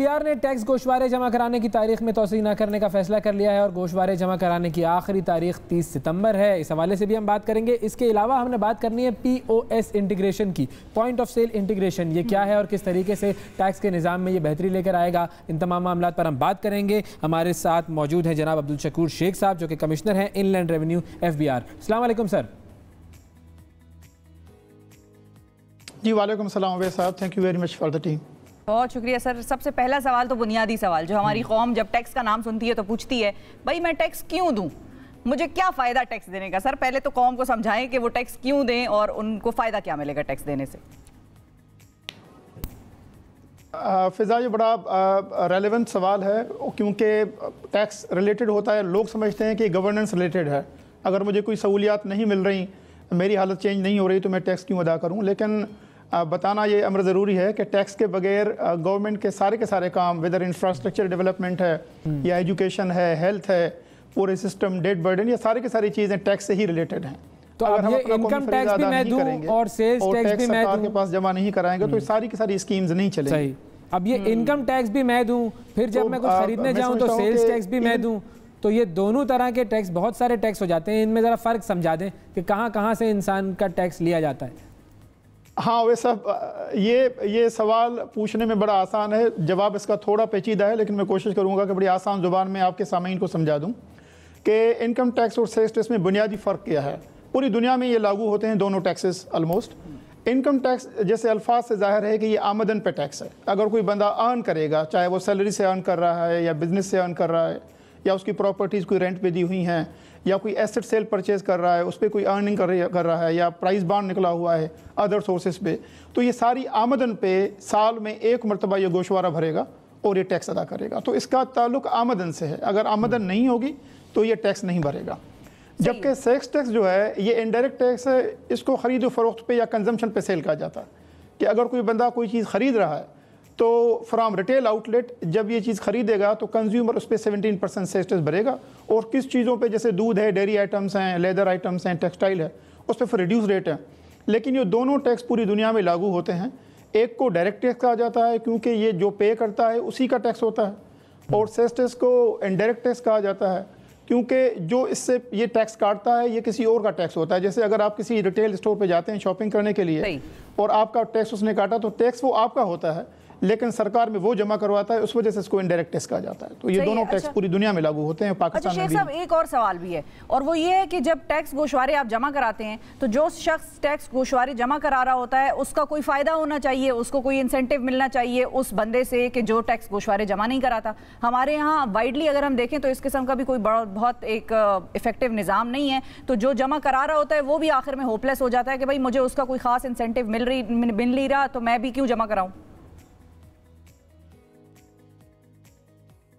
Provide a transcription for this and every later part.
FBR نے tax گوشوارے جمع کرانے کی تاریخ میں توسیع نہ کرنے کا فیصلہ کر لیا ہے اور گوشوارے جمع کرانے کی آخری تاریخ 30 ستمبر ہے. اس حوالے سے بھی ہم بات کریں گے. اس کے علاوہ ہم نے بات کرنی ہے POS انٹیگریشن کی, پوائنٹ آف سیل انٹیگریشن. یہ کیا ہے اور کس طریقے سے ٹیکس کے نظام میں یہ بہتری لے کر آئے گا, ان تمام معاملات پر ہم بات کریں گے. ہمارے ساتھ موجود ہیں جناب عبدالشکور شیخ صاحب جو کہ کمشنر ہیں ان لینڈ ریونیو FBR. السلام علیکم سر. جی وعلیکم السلام عبید صاحب, thank you very much for the team. بہت شکریہ سر. سب سے پہلا سوال تو بنیادی سوال جو ہماری قوم جب ٹیکس کا نام سنتی ہے تو پوچھتی ہے بھائی میں ٹیکس کیوں دوں, مجھے کیا فائدہ ٹیکس دینے کا. سر پہلے تو قوم کو سمجھائیں کہ وہ ٹیکس کیوں دیں اور ان کو فائدہ کیا ملے گا ٹیکس دینے سے. فضا یہ بڑا ریلیونٹ سوال ہے کیونکہ ٹیکس ریلیٹڈ ہوتا ہے. لوگ سمجھتے ہیں کہ گورننس ریلیٹڈ ہے, اگر مجھے کوئی سہولیات نہیں مل رہی, میری حالت چینج نہیں ہو رہی تو میں ٹیکس کیوں ادا کروں. لیکن بتانا یہ امر ضروری ہے کہ ٹیکس کے بغیر گورنمنٹ کے سارے کام, ویدر انفراسٹرکچر ڈیولپمنٹ ہے یا ایجوکیشن ہے, ہیلتھ ہے, پورے سسٹم, ڈیٹ برڈن, یہ ساری چیزیں ٹیکس سے ہی ریلیٹڈ ہیں. تو اب یہ انکم ٹیکس بھی میں دوں اور سیلز ٹیکس بھی میں دوں, کے پاس جمع نہیں کرائیں گے تو ساری کی ساری اسکیمز نہیں چلیں گی. اب یہ انکم ٹیکس بھی میں دوں, پھر جب میں کچھ خریدنے جاؤں تو سیلز ٹیکس بھی میں دوں, تو یہ دونوں طرح کے ٹیکس, بہت سارے ٹیکس ہو جاتے ہیں. ان میں ذرا فرق سمجھا دیں کہ کہاں سے انسان کا ٹیکس لیا جاتا ہے. ہاں ویسا یہ سوال پوچھنے میں بڑا آسان ہے, جواب اس کا تھوڑا پیچیدہ ہے, لیکن میں کوشش کروں گا کہ بڑی آسان زبان میں آپ کے سامعین کو سمجھا دوں کہ انکم ٹیکس اور سیلز ٹیکس میں بنیادی فرق کیا ہے. پوری دنیا میں یہ لاگو ہوتے ہیں دونوں ٹیکسز آلموسٹ. انکم ٹیکس جیسے الفاظ سے ظاہر ہے کہ یہ آمدن پہ ٹیکس ہے. اگر کوئی بندہ ارن کرے گا, چاہے وہ سیلری سے ارن کر رہا ہے یا بزنس سے ارن کر رہا ہے یا اس کی پراپرٹیز کوئی رینٹ پہ دی ہوئی ہیں یا کوئی ایسٹ سیل پرچیز کر رہا ہے, اس پہ کوئی ارننگ کر رہا ہے یا پرائز بانڈ نکلا ہوا ہے ادر سورسز پہ, تو یہ ساری آمدن پہ سال میں ایک مرتبہ یہ گوشوارہ بھرے گا اور یہ ٹیکس ادا کرے گا. تو اس کا تعلق آمدن سے ہے. اگر آمدن نہیں ہوگی تو یہ ٹیکس نہیں بھرے گا. جبکہ سیلز ٹیکس جو ہے یہ انڈائریکٹ ٹیکس ہے, اس کو خرید و فروخت پہ یا کنزمپشن پہ سیل کہا جاتا ہے. کہ اگر کوئی بندہ کوئی چیز خرید رہا ہے تو فرام ریٹیل آؤٹ لیٹ جب یہ چیز خریدے گا تو کنزیومر اس پہ 17% سیلز ٹیکس بھرے گا, اور کس چیزوں پہ جیسے دودھ ہے, ڈیری آئٹمس ہیں, لیدر آئٹمس ہیں, ٹیکسٹائل ہے, اس پہ پھر ریڈیوس ریٹ ہے. لیکن یہ دونوں ٹیکس پوری دنیا میں لاگو ہوتے ہیں. ایک کو ڈائریکٹ ٹیکس کہا جاتا ہے کیونکہ یہ جو پے کرتا ہے اسی کا ٹیکس ہوتا ہے, اور سیلز ٹیکس کو انڈائریکٹ ٹیکس کہا جاتا ہے کیونکہ جو اس سے یہ ٹیکس کاٹتا ہے یہ کسی اور کا ٹیکس ہوتا ہے. جیسے اگر آپ کسی ریٹیل اسٹور پہ جاتے ہیں شاپنگ کرنے کے لیے اور آپ کا ٹیکس اس نے کاٹا تو ٹیکس وہ آپ کا ہوتا ہے, لیکن سرکار میں وہ جمع کرواتا ہے, اس وجہ سے اس کو انڈائریکٹ ٹیکس کہا جاتا ہے. تو یہ دونوں ٹیکس پوری دنیا میں لاگو ہوتے ہیں, پاکستان میں بھی. شیخ صاحب ایک اور سوال بھی ہے, اور وہ یہ ہے کہ جب ٹیکس گوشوارے آپ جمع کراتے ہیں تو جو شخص ٹیکس گوشوارے جمع کرا رہا ہوتا ہے اس کا کوئی فائدہ ہونا چاہیے, اس کو کوئی انسینٹیو ملنا چاہیے اس بندے سے کہ جو ٹیکس گوشوارے جمع نہیں کراتا. ہمارے یہاں وائڈلی اگر ہم دیکھیں تو اس قسم کا بھی کوئی بہت ایک افیکٹو نظام نہیں ہے. تو جو جمع کرا رہا ہوتا ہے وہ بھی آخر میں ہوپ لیس ہو جاتا ہے کہ بھائی مجھے اس کا کوئی خاص انسینٹیو مل نہیں رہا تو میں بھی کیوں جمع کراؤں.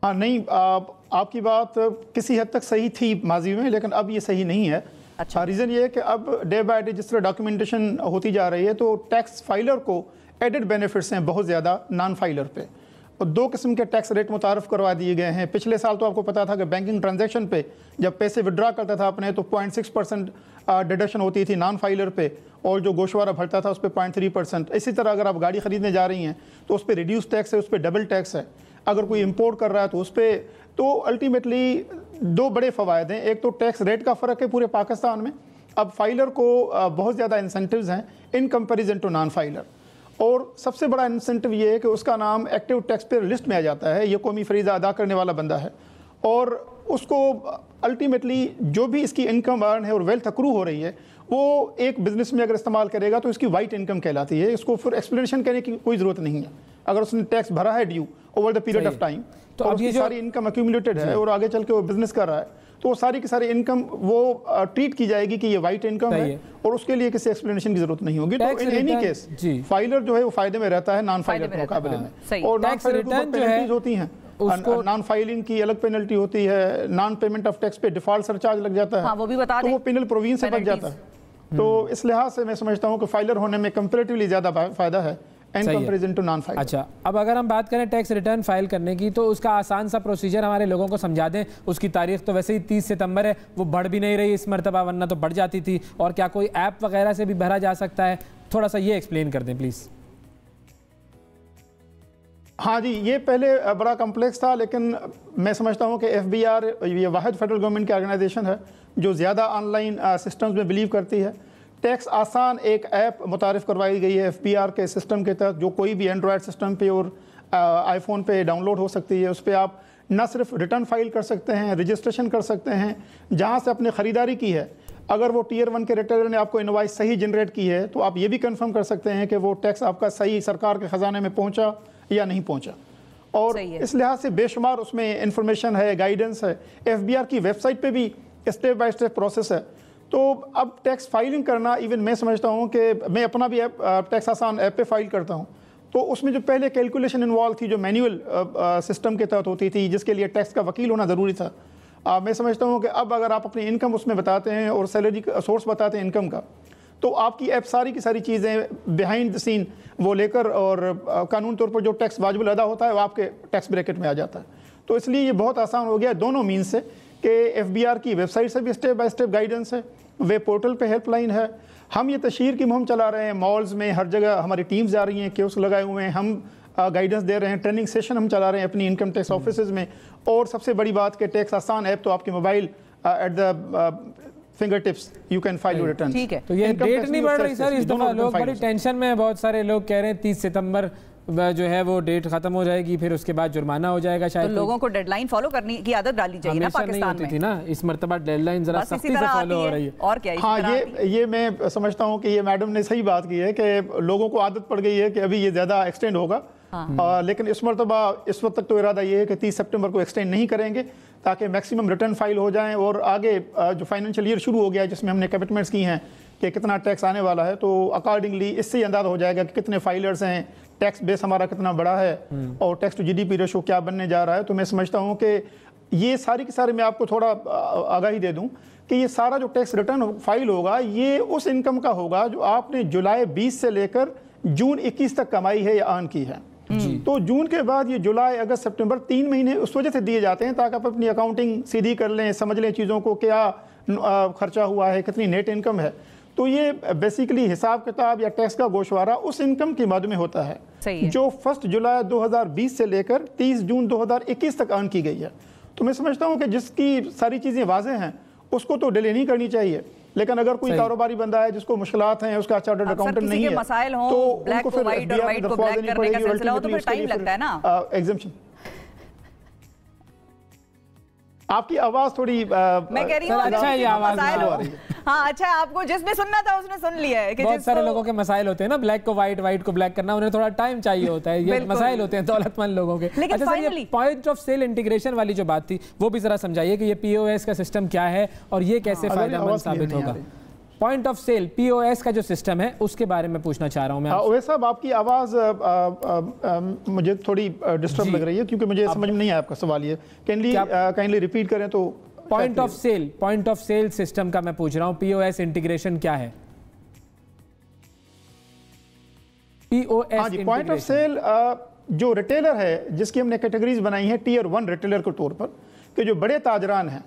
ہاں نہیں, آپ کی بات کسی حد تک صحیح تھی ماضی میں, لیکن اب یہ صحیح نہیں ہے. ریزن یہ ہے کہ اب ڈے بائی ڈے جس طرح ڈاکیومنٹیشن ہوتی جا رہی ہے تو ٹیکس فائلر کو ایڈڈ بینیفٹس ہیں بہت زیادہ نان فائلر پہ, اور دو قسم کے ٹیکس ریٹ متعارف کروا دیے گئے ہیں. پچھلے سال تو آپ کو پتا تھا کہ بینکنگ ٹرانزیکشن پہ جب پیسے وڈرا کرتا تھا اپنے تو 0.6% ڈیڈکشن ہوتی تھی نان فائلر پہ, اور جو گوشوارہ بھرتا تھا اس پہ 0.3%. اسی طرح اگر آپ گاڑی خریدنے جا رہی ہیں تو اس پہ ریڈیوس ٹیکس ہے, اس پہ ڈبل ٹیکس ہے. اگر کوئی امپورٹ کر رہا ہے تو اس پہ, تو الٹیمیٹلی دو بڑے فوائد ہیں. ایک تو ٹیکس ریٹ کا فرق ہے پورے پاکستان میں, اب فائلر کو بہت زیادہ انسینٹیوز ہیں in comparison to non filer, اور سب سے بڑا انسینٹیو یہ ہے کہ اس کا نام ایکٹیو ٹیکس پیئر لسٹ میں آ جاتا ہے. یہ قومی فریضہ ادا کرنے والا بندہ ہے, اور اس کو الٹیمیٹلی جو بھی اس کی انکم ارن ہے اور ویلتھ اکرو ہو رہی ہے وہ ایک بزنس میں اگر استعمال کرے گا تو اس کی وائٹ انکم کہلاتی ہے. اس کو پھر ایکسپلینیشن کرنے کی کوئی ضرورت نہیں ہے. اگر اس نے ٹیکس بھرا ہے due over the period of time تو اب یہ ساری انکم ایکیومولیٹڈ ہے اور آگے چل کے وہ بزنس کر رہا ہے تو وہ ساری کی ساری انکم وہ ٹریٹ کی جائے گی کہ یہ وائٹ انکم ہے, اور اس کے لیے کسی ایکسپلینیشن کی ضرورت نہیں ہوگی. تو ان اینی کیس فائلر جو ہے وہ فائدے میں رہتا ہے نان فائلر کے مقابلے میں, اور نان فائلر کے اوپر پینلٹیز ہوتی ہیں. نان فائلنگ کی الگ پینلٹی ہوتی ہے, نان پیمنٹ آف ٹیکس پہ ڈیفالٹ سرچارج لگ جاتا ہے, تو وہ پینل پرووین سے بچ جاتا ہے. تو اس لحاظ سے میں سمجھتا ہوں کہ فائلر ہونے میں کمپیریٹیولی زیادہ فائدہ ہے in comparison to non-filer. اچھا, اب اگر ہم بات کریں ٹیکس ریٹرن فائل کرنے کی تو اس کا آسان سا پروسیجر ہمارے لوگوں کو سمجھا دیں. اس کی تاریخ تو ویسے ہی 30 ستمبر ہے, وہ بڑھ بھی نہیں رہی اس مرتبہ, ورنہ تو بڑھ جاتی تھی. اور کیا کوئی ایپ وغیرہ سے بھی بھرا جا سکتا ہے؟ تھوڑا سا یہ ایکسپلین کر دیں پلیز. हाँ जी, ये पहले बड़ा कम्प्लेक्स था, लेकिन मैं समझता हूँ कि FBR ये वाहिद फेडरल गवर्नमेंट की ऑर्गेनाइजेशन है जो ज़्यादा ऑनलाइन सिस्टम्स में बिलीव करती है। टैक्स आसान एक ऐप मुतारिफ़ करवाई गई है FBR के सिस्टम के तहत, जो कोई भी एंड्रॉयड सिस्टम पे और आईफोन पे डाउनलोड हो सकती है। उस पर आप न सिर्फ रिटर्न फाइल कर सकते हैं, रजिस्ट्रेशन कर सकते हैं, जहाँ से अपने ख़रीदारी की है। अगर वो टियर 1 के रिटेलर ने आपको इनवॉइस सही जनरेट की है तो आप ये भी कंफर्म कर सकते हैं कि वो टैक्स आपका सही सरकार के ख़जाने में पहुँचा या नहीं पहुँचा। और इस लिहाज से बेशुमार उसमें इंफॉर्मेशन है, गाइडेंस है। FBR की वेबसाइट पे भी स्टेप बाय स्टेप प्रोसेस है। तो अब टैक्स फाइलिंग करना, इवन मैं समझता हूँ कि मैं अपना भी ऐप टैक्स आसान ऐप पे फाइल करता हूँ, तो उसमें जो पहले कैलकुलेशन इन्वॉल्व थी, जो मैनुअल सिस्टम के तहत होती थी, जिसके लिए टैक्स का वकील होना ज़रूरी था, मैं समझता हूँ कि अब अगर आप अपनी इनकम उसमें बताते हैं और सैलरी का सोर्स बताते हैं इनकम का, तो आपकी ऐप सारी की सारी चीज़ें बिहाइंड द सीन वो लेकर और कानून तौर पर जो टैक्स वाजिब अदा होता है वो आपके टैक्स ब्रैकेट में आ जाता है। तो इसलिए ये बहुत आसान हो गया दोनों मीन से कि FBR की वेबसाइट से भी स्टेप बाय स्टेप गाइडेंस है, वेब पोर्टल पे हेल्पलाइन है। हम ये तशहीर की मुहिम चला रहे हैं, मॉल्स में हर जगह हमारी टीम्स जा रही हैं, कियोस्क लगाए हुए हैं, हम गाइडेंस दे रहे हैं, ट्रेनिंग सेशन हम चला रहे हैं अपनी इनकम टैक्स ऑफिसेज में। और सबसे बड़ी बात कि टैक्स आसान ऐप तो आपके mobile at the finger tips you can file your return. ठीक है, तो ये डेट नहीं बढ़ रही सर, इस दफा लोग बड़ी टेंशन में हैं। बहुत सारे लोग कह रहे हैं 30 सितंबर जो है वो डेट खत्म हो जाएगी, फिर उसके बाद जुर्माना हो जाएगा शायद। तो लोगों को डेडलाइन फॉलो करने की आदत डालनी चाहिए ना पाकिस्तान में। थी ना, इस मरतबा डेडलाइन जरा सख्ती से फॉलो हो रही है। और क्या हाँ, ये मैं समझता हूँ कि ये मैडम ने सही बात की है कि लोगों को आदत पड़ गई है कि अभी ये ज़्यादा एक्सटेंड होगा। लेकिन इस मरतबा इस वक्त तक तो इरादा ये है कि 30 सितंबर को एक्सटेंड नहीं करेंगे, ताकि मैक्सिमम रिटर्न फाइल हो जाएं। और आगे जो फाइनेंशियल ईयर शुरू हो गया है, जिसमें हमने कमिटमेंट्स की हैं कि कितना टैक्स आने वाला है, तो अकॉर्डिंगली इससे ही अंदाज़ा हो जाएगा कि कितने फाइलर्स हैं, टैक्स बेस हमारा कितना बड़ा है और टैक्स टू GDP रेशो क्या बनने जा रहा है। तो मैं समझता हूँ कि ये सारी की सारी, मैं आपको थोड़ा आगाही दे दूँ कि ये सारा जो टैक्स रिटर्न फाइल होगा ये उस इनकम का होगा जो आपने जुलाई 20 से लेकर जून 21 तक कमाई है या अर्न की है। तो जून के बाद ये जुलाई, अगस्त, सितंबर 3 महीने उस वजह से दिए जाते हैं ताकि आप अपनी अकाउंटिंग सीधी कर लें, समझ लें चीज़ों को, क्या खर्चा हुआ है, कितनी नेट इनकम है। तो ये बेसिकली हिसाब किताब या टैक्स का गोशवारा उस इनकम की मद में होता है जो 1 जुलाई 2020 से लेकर 30 जून 2021 तक अर्न की गई है। तो मैं समझता हूँ कि जिसकी सारी चीज़ें वाज़ेह हैं उसको तो डिले नहीं करनी चाहिए, लेकिन अगर कोई कारोबारी बंदा है जिसको मुश्किलात हैं, उसका चार्टर्ड अकाउंटेंट नहीं है, मसाइल हो, तो ब्लैक को व्हाइट और व्हाइट को ब्लैक करने का सिलसिला हो तो फिर टाइम लगता है ना एग्जम्पशन। आपकी आवाज थोड़ी मैं कह रही हूँ अच्छा है, ये आवाज हाँ अच्छा, आपको जिसने सुनना था उसने सुन लिया है कि बहुत सारे लोगों के मसाइल होते हैं ना, ब्लैक को व्हाइट, व्हाइट को ब्लैक करना, उन्हें थोड़ा टाइम चाहिए होता है। ये मसाइल होते हैं दौलतमंद लोगों के। अच्छा सर, ये पॉइंट ऑफ सेल इंटीग्रेशन वाली जो बात थी वो भी जरा समझाइए कि ये POS का सिस्टम क्या है और ये कैसे फायदेमंद साबित होगा। पॉइंट ऑफ सेल POS का जो सिस्टम है उसके बारे में पूछना चाह रहा हूँ मैं। वैसे साहब आपकी आवाज़ मुझे थोड़ी डिस्टर्ब लग रही है क्योंकि मुझे समझ में नहीं आया आपका सवाल। ये काइंडली रिपीट करें तो। पॉइंट ऑफ सेल सिस्टम का मैं पूछ रहा हूँ, POS इंटीग्रेशन क्या है? POS पॉइंट ऑफ सेल जो रिटेलर है जिसकी हमने कैटेगरीज बनाई है टियर 1 रिटेलर के तौर पर, कि जो बड़े ताजरान हैं,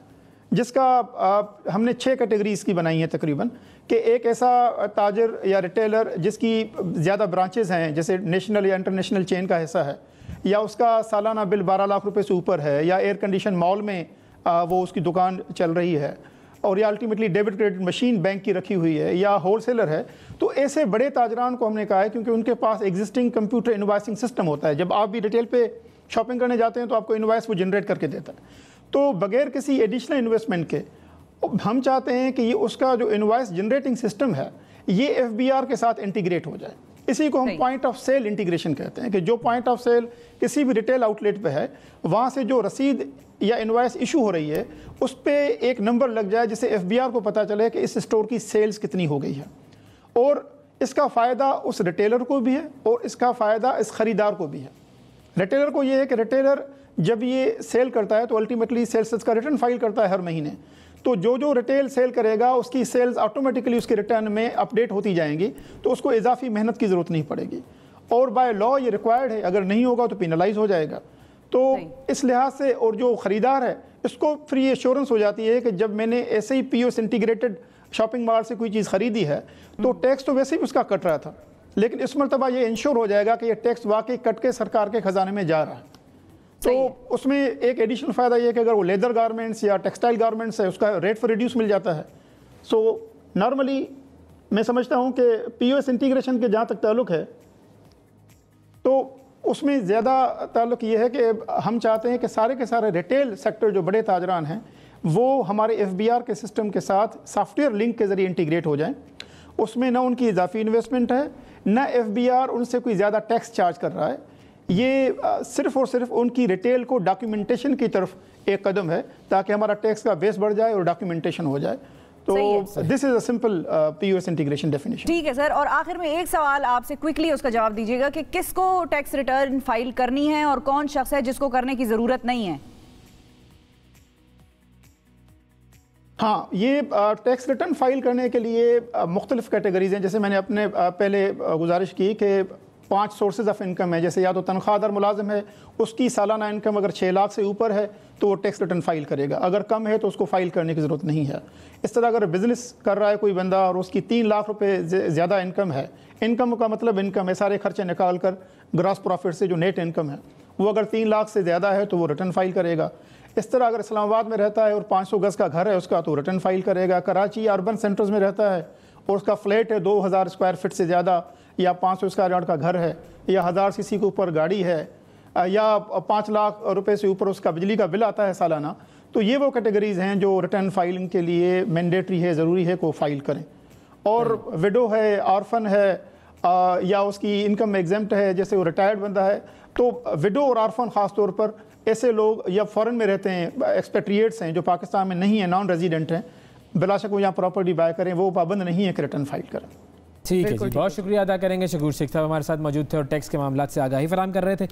जिसका हमने 6 कैटेगरीज की बनाई है तकरीबन, कि एक ऐसा ताजर या रिटेलर जिसकी ज़्यादा ब्रांचेज हैं, जैसे नेशनल या इंटरनेशनल चेन का हिस्सा है, या उसका सालाना बिल 12 लाख रुपए से ऊपर है, या एयर कंडीशन मॉल में वो उसकी दुकान चल रही है, और या ultimately debit credit machine bank की रखी हुई है, या होलसेलर है। तो ऐसे बड़े ताजरान को हमने कहा है क्योंकि उनके पास एग्जिस्टिंग कंप्यूटर इनवॉइसिंग सिस्टम होता है। जब आप भी रिटेल पे शॉपिंग करने जाते हैं तो आपको इनवॉइस वो जनरेट करके देता है। तो बगैर किसी एडिशनल इन्वेस्टमेंट के हम चाहते हैं कि ये उसका जो इनवॉइस जनरेटिंग सिस्टम है ये FBR के साथ इंटीग्रेट हो जाए। इसी को हम पॉइंट ऑफ सेल इंटीग्रेशन कहते हैं, कि जो पॉइंट ऑफ सेल किसी भी रिटेल आउटलेट पे है, वहाँ से जो रसीद या इनवॉइस इशू हो रही है उस पर एक नंबर लग जाए जिससे FBR को पता चले कि इस स्टोर की सेल्स कितनी हो गई है। और इसका फ़ायदा उस रिटेलर को भी है और इसका फ़ायदा इस ख़रीदार को भी है। रिटेलर को ये है कि रिटेलर जब ये सेल करता है तो अल्टीमेटली सेल्स का रिटर्न फाइल करता है हर महीने। तो जो रिटेल सेल करेगा उसकी सेल्स ऑटोमेटिकली उसके रिटर्न में अपडेट होती जाएंगी, तो उसको इजाफी मेहनत की ज़रूरत नहीं पड़ेगी। और बाय लॉ ये रिक्वायर्ड है, अगर नहीं होगा तो पेनलाइज हो जाएगा। तो इस लिहाज से, और जो ख़रीदार है इसको फ्री एश्योरेंस हो जाती है कि जब मैंने ऐसे ही POS इंटीग्रेटेड शॉपिंग मॉल से कोई चीज़ ख़रीदी है तो टैक्स तो वैसे ही उसका कट रहा था, लेकिन इस मरतबा ये इंश्योर हो जाएगा कि ये टैक्स वाकई कट के सरकार के खजाने में जा रहा है। तो उसमें एक एडिशनल फ़ायदा ये है कि अगर वो लेदर गारमेंट्स या टेक्सटाइल गारमेंट्स है उसका रेट फॉर रिड्यूस मिल जाता है। सो नॉर्मली मैं समझता हूँ कि POS इंटीग्रेशन के जहाँ तक ताल्लुक़ है तो उसमें ज़्यादा ताल्लुक़ ये है कि हम चाहते हैं कि सारे के सारे रिटेल सेक्टर जो बड़े ताजरान हैं वो हमारे FBR के सिस्टम के साथ सॉफ्टवेयर लिंक के ज़रिए इंटीग्रेट हो जाएं। उसमें ना उनकी इजाफी इन्वेस्टमेंट है, ना FBR उनसे कोई ज़्यादा टैक्स चार्ज कर रहा है। ये सिर्फ़ और सिर्फ उनकी रिटेल को डॉक्यूमेंटेशन की तरफ एक कदम है ताकि हमारा टैक्स का बेस बढ़ जाए और डॉक्यूमेंटेशन हो जाए। तो this is a simple POS integration definition. ठीक है सर, और आखिर में एक सवाल आपसे क्विकली उसका जवाब दीजिएगा कि किसको टैक्स रिटर्न फाइल करनी है और कौन शख्स है जिसको करने की ज़रूरत नहीं है? हाँ, ये टैक्स रिटर्न फाइल करने के लिए मुख्तलिफ कैटेगरीज हैं। जैसे मैंने अपने पहले गुजारिश की कि 5 सोर्सेज ऑफ इनकम है। जैसे या तो तनख्वाहदार मुलाजिम है, उसकी सालाना इनकम अगर 6 लाख से ऊपर है तो वो टैक्स रिटर्न फाइल करेगा, अगर कम है तो उसको फाइल करने की ज़रूरत नहीं है। इस तरह अगर बिज़नेस कर रहा है कोई बंदा और उसकी 3 लाख रुपए ज़्यादा इनकम है, इनकम का मतलब इनकम है सारे खर्चे निकाल कर ग्रॉस प्रॉफिट से जो नेट इनकम है, वो अगर 3 लाख से ज़्यादा है तो वो रिटर्न फाइल करेगा। इस तरह अगर इस्लामाबाद में रहता है और 500 गज़ का घर है उसका तो रिटर्न फाइल करेगा। कराची या अर्बन सेंटर्स में रहता है और उसका फ्लैट है 2000 स्क्वायर फीट से ज़्यादा, या 500 स्क्वायर यार्ड का घर है, या 1000 सीसी के ऊपर गाड़ी है, या 5 लाख रुपए से ऊपर उसका बिजली का बिल आता है सालाना, तो ये वो कैटेगरीज़ हैं जो रिटर्न फाइलिंग के लिए मैंडेटरी है, ज़रूरी है को फाइल करें। और विडो है, ऑर्फन है, या उसकी इनकम एग्जेम्प्ट है, जैसे वो रिटायर्ड बंदा है, तो विडो और ऑर्फन ख़ास तौर पर ऐसे लोग या फ़ॉरेन में रहते हैं, एक्सपेट्रिएट्स हैं जो पाकिस्तान में नहीं है, नॉन रेजिडेंट हैं, बिलाशक वो यहाँ प्रॉपर्टी बाय करें, वो पाबंद नहीं है कि रिटर्न फाइल करें। ठीक है जी, बहुत शुक्रिया अदा करेंगे। शकूर शेख साहब हमारे साथ मौजूद थे और टैक्स के मामला से आगाही फराहम कर रहे थे।